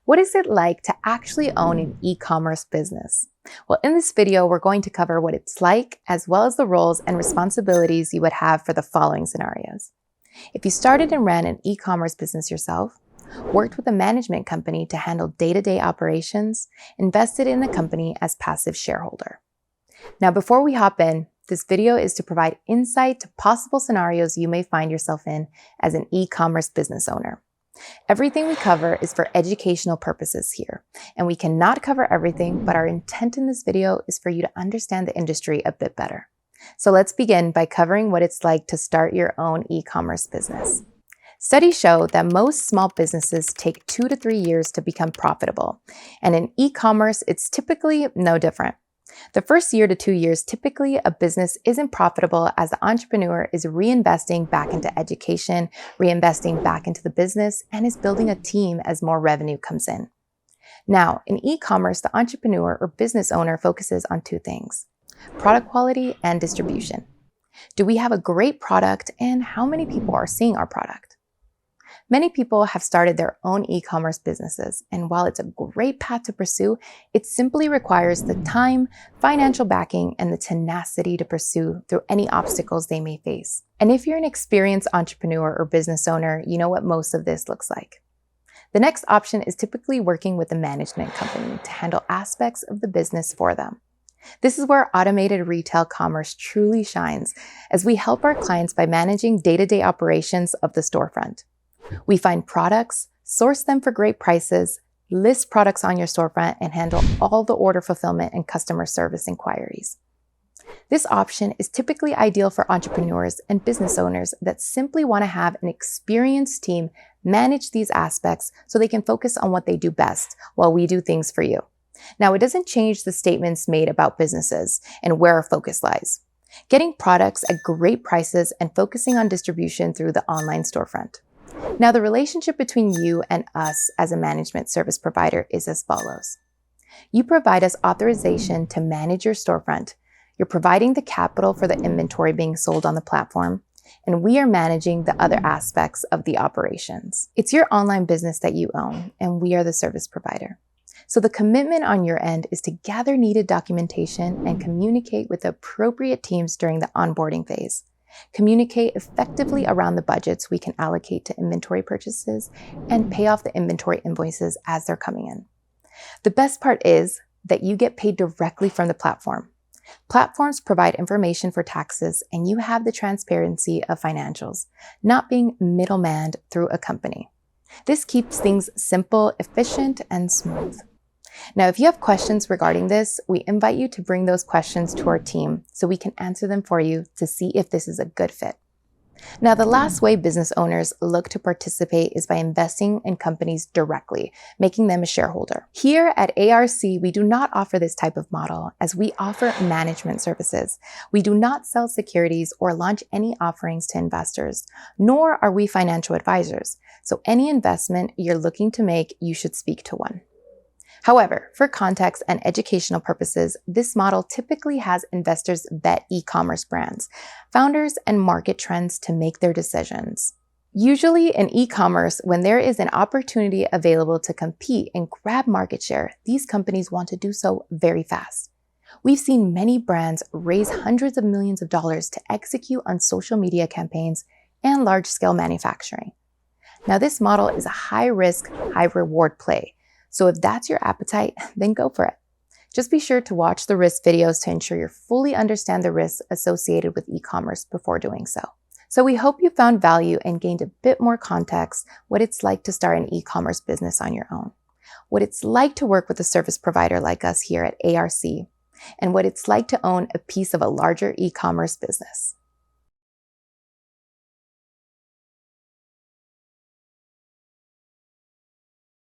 What is it like to actually own an e-commerce business? Well, in this video, we're going to cover what it's like, as well as the roles and responsibilities you would have for the following scenarios. If you started and ran an e-commerce business yourself, worked with a management company to handle day-to-day operations, invested in the company as passive shareholder. Now, before we hop in, this video is to provide insight to possible scenarios you may find yourself in as an e-commerce business owner. Everything we cover is for educational purposes here, and we cannot cover everything, but our intent in this video is for you to understand the industry a bit better. So let's begin by covering what it's like to start your own e-commerce business. Studies show that most small businesses take 2 to 3 years to become profitable, and in e-commerce, it's typically no different. The first year to 2 years, typically a business isn't profitable as the entrepreneur is reinvesting back into education, reinvesting back into the business, and is building a team as more revenue comes in. Now, in e-commerce, the entrepreneur or business owner focuses on 2 things: product quality and distribution. Do we have a great product, and how many people are seeing our product? Many people have started their own e-commerce businesses, and while it's a great path to pursue, it simply requires the time, financial backing, and the tenacity to pursue through any obstacles they may face. And if you're an experienced entrepreneur or business owner, you know what most of this looks like. The next option is typically working with a management company to handle aspects of the business for them. This is where automated retail commerce truly shines, as we help our clients by managing day-to-day operations of the storefront. We find products, source them for great prices, list products on your storefront, and handle all the order fulfillment and customer service inquiries. This option is typically ideal for entrepreneurs and business owners that simply want to have an experienced team manage these aspects so they can focus on what they do best while we do things for you. Now, it doesn't change the statements made about businesses and where our focus lies: getting products at great prices and focusing on distribution through the online storefront. Now, the relationship between you and us as a management service provider is as follows. You provide us authorization to manage your storefront. You're providing the capital for the inventory being sold on the platform, and we are managing the other aspects of the operations. It's your online business that you own, and we are the service provider. So the commitment on your end is to gather needed documentation and communicate with the appropriate teams during the onboarding phase. Communicate effectively around the budgets we can allocate to inventory purchases, and pay off the inventory invoices as they're coming in. The best part is that you get paid directly from the platform. Platforms provide information for taxes, and you have the transparency of financials, not being middlemaned through a company. This keeps things simple, efficient, and smooth. Now, if you have questions regarding this, we invite you to bring those questions to our team so we can answer them for you to see if this is a good fit. Now, the last way business owners look to participate is by investing in companies directly, making them a shareholder. Here at ARC, we do not offer this type of model, as we offer management services. We do not sell securities or launch any offerings to investors, nor are we financial advisors. So any investment you're looking to make, you should speak to one. However, for context and educational purposes, this model typically has investors vet e-commerce brands, founders, and market trends to make their decisions. Usually in e-commerce, when there is an opportunity available to compete and grab market share, these companies want to do so very fast. We've seen many brands raise hundreds of millions of dollars to execute on social media campaigns and large-scale manufacturing. Now, this model is a high-risk, high-reward play. So if that's your appetite, then go for it. Just be sure to watch the risk videos to ensure you fully understand the risks associated with e-commerce before doing so. So we hope you found value and gained a bit more context what it's like to start an e-commerce business on your own, what it's like to work with a service provider like us here at ARC, and what it's like to own a piece of a larger e-commerce business.